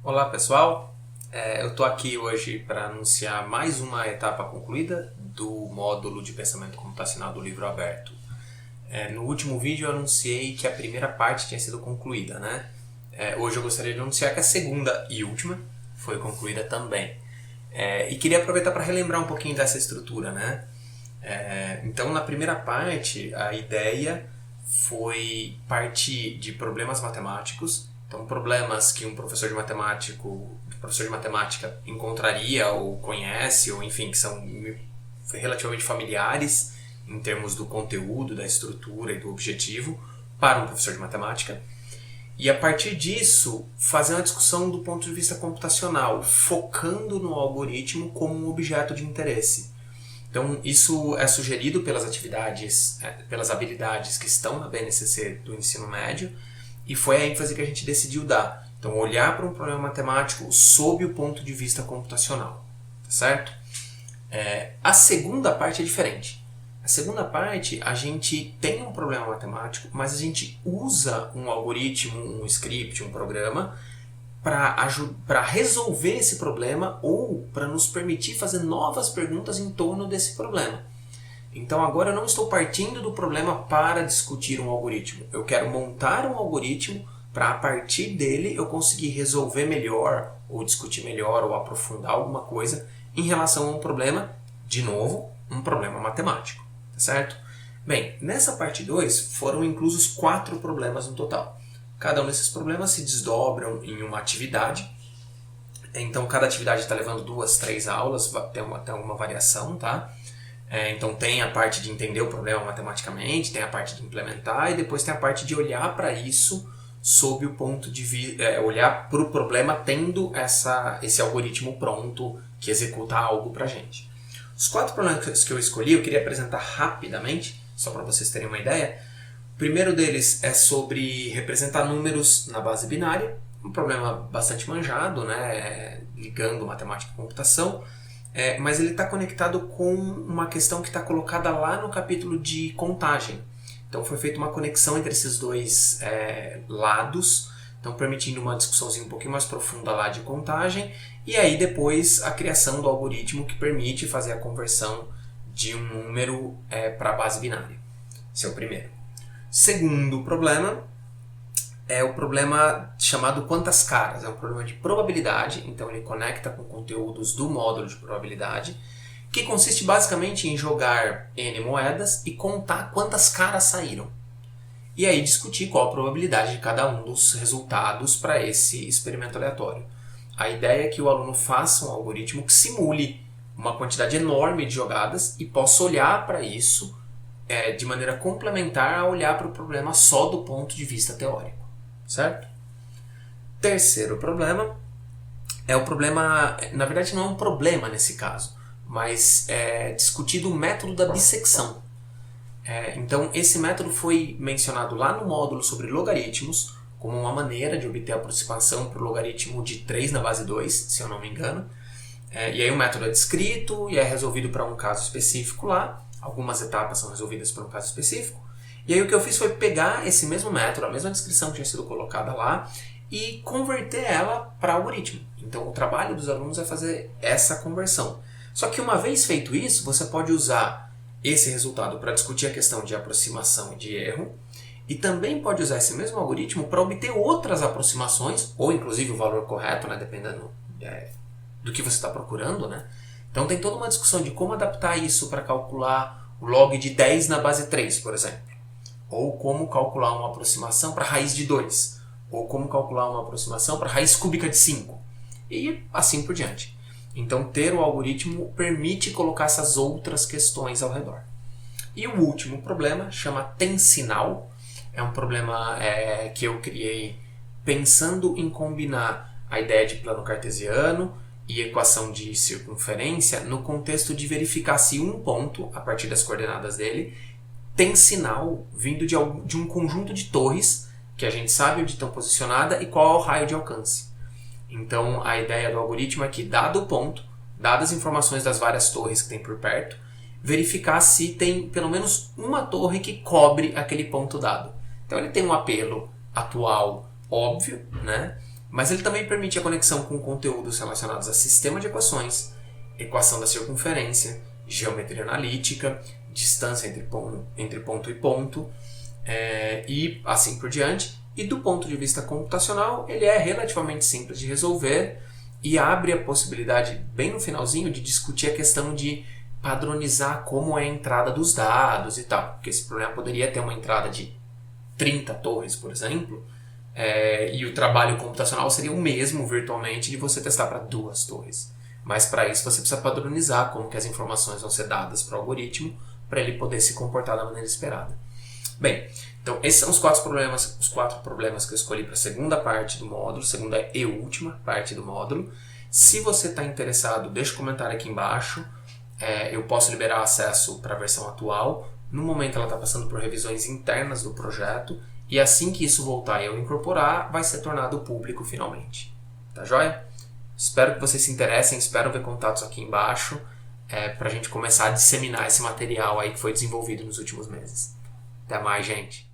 Olá pessoal, eu estou aqui hoje para anunciar mais uma etapa concluída do módulo de pensamento computacional do livro aberto. No último vídeo eu anunciei que a primeira parte tinha sido concluída, né? Hoje eu gostaria de anunciar que a segunda e última foi concluída também. E queria aproveitar para relembrar um pouquinho dessa estrutura, né? Então na primeira parte a ideia foi partir de problemas matemáticos. Então, problemas que um professor de matemática encontraria ou conhece, ou enfim, que são relativamente familiares em termos do conteúdo, da estrutura e do objetivo para um professor de matemática. E a partir disso, fazer uma discussão do ponto de vista computacional, focando no algoritmo como um objeto de interesse. Então, isso é sugerido pelas pelas habilidades que estão na BNCC do ensino médio, e foi a ênfase que a gente decidiu dar. Então, olhar para um problema matemático sob o ponto de vista computacional. Tá certo? A segunda parte é diferente. A segunda parte, a gente tem um problema matemático, mas a gente usa um algoritmo, um script, um programa, para resolver esse problema ou para nos permitir fazer novas perguntas em torno desse problema. Então agora eu não estou partindo do problema para discutir um algoritmo. Eu quero montar um algoritmo para a partir dele eu conseguir resolver melhor, ou discutir melhor, ou aprofundar alguma coisa em relação a um problema, de novo, um problema matemático. Tá certo? Bem, nessa parte 2 foram inclusos 4 problemas no total. Cada um desses problemas se desdobram em uma atividade. Então cada atividade está levando 2, 3 aulas, tem uma variação, tá? Então tem a parte de entender o problema matematicamente, tem a parte de implementar e depois tem a parte de olhar para isso sob o ponto de vista, olhar para o problema tendo esse algoritmo pronto que executa algo para a gente. Os 4 problemas que eu escolhi eu queria apresentar rapidamente, só para vocês terem uma ideia. O primeiro deles é sobre representar números na base binária, um problema bastante manjado, né? Ligando matemática e computação. Mas ele está conectado com uma questão que está colocada lá no capítulo de contagem. Então foi feita uma conexão entre esses dois lados, então permitindo uma discussãozinha um pouquinho mais profunda lá de contagem, e aí depois a criação do algoritmo que permite fazer a conversão de um número para a base binária. Esse é o primeiro. Segundo problema é o problema chamado quantas caras. É um problema de probabilidade, então ele conecta com conteúdos do módulo de probabilidade, que consiste basicamente em jogar N moedas e contar quantas caras saíram. E aí discutir qual a probabilidade de cada um dos resultados para esse experimento aleatório. A ideia é que o aluno faça um algoritmo que simule uma quantidade enorme de jogadas e possa olhar para isso de maneira complementar a olhar para o problema só do ponto de vista teórico. Certo? Terceiro problema é o problema, na verdade não é um problema nesse caso, mas é discutido o método da bissecção. Então esse método foi mencionado lá no módulo sobre logaritmos como uma maneira de obter a aproximação para o logaritmo de 3 na base 2, se eu não me engano. E aí o método é descrito e é resolvido para um caso específico lá, algumas etapas são resolvidas para um caso específico. E aí o que eu fiz foi pegar esse mesmo método, a mesma descrição que tinha sido colocada lá, e converter ela para algoritmo. Então o trabalho dos alunos é fazer essa conversão. Só que uma vez feito isso, você pode usar esse resultado para discutir a questão de aproximação e de erro, e também pode usar esse mesmo algoritmo para obter outras aproximações, ou inclusive o valor correto, né, dependendo do que você está procurando. Né? Então tem toda uma discussão de como adaptar isso para calcular o log de 10 na base 3, por exemplo. Ou como calcular uma aproximação para raiz de 2. Ou como calcular uma aproximação para raiz cúbica de 5. E assim por diante. Então ter o algoritmo permite colocar essas outras questões ao redor. E o último problema chama tensinal. É um problema que eu criei pensando em combinar a ideia de plano cartesiano e equação de circunferência no contexto de verificar se um ponto, a partir das coordenadas dele, tem sinal vindo de um conjunto de torres que a gente sabe onde estão posicionadas e qual é o raio de alcance. Então a ideia do algoritmo é que, dado o ponto, dadas as informações das várias torres que tem por perto, verificar se tem pelo menos uma torre que cobre aquele ponto dado. Então ele tem um apelo atual óbvio, né? Mas ele também permite a conexão com conteúdos relacionados a sistema de equações, equação da circunferência, geometria analítica, distância entre ponto e ponto, e assim por diante. E do ponto de vista computacional, ele é relativamente simples de resolver e abre a possibilidade, bem no finalzinho, de discutir a questão de padronizar como é a entrada dos dados e tal. Porque esse problema poderia ter uma entrada de 30 torres, por exemplo, e o trabalho computacional seria o mesmo virtualmente de você testar para 2 torres. Mas para isso você precisa padronizar como que as informações vão ser dadas para o algoritmo para ele poder se comportar da maneira esperada. Bem, então esses são os 4 problemas que eu escolhi para a segunda parte do módulo, segunda e última parte do módulo. Se você está interessado, deixa um comentário aqui embaixo. Eu posso liberar acesso para a versão atual. No momento ela está passando por revisões internas do projeto e assim que isso voltar e eu incorporar, vai ser tornado público finalmente. Tá joia? Espero que vocês se interessem, espero ver contatos aqui embaixo para a gente começar a disseminar esse material aí que foi desenvolvido nos últimos meses. Até mais, gente!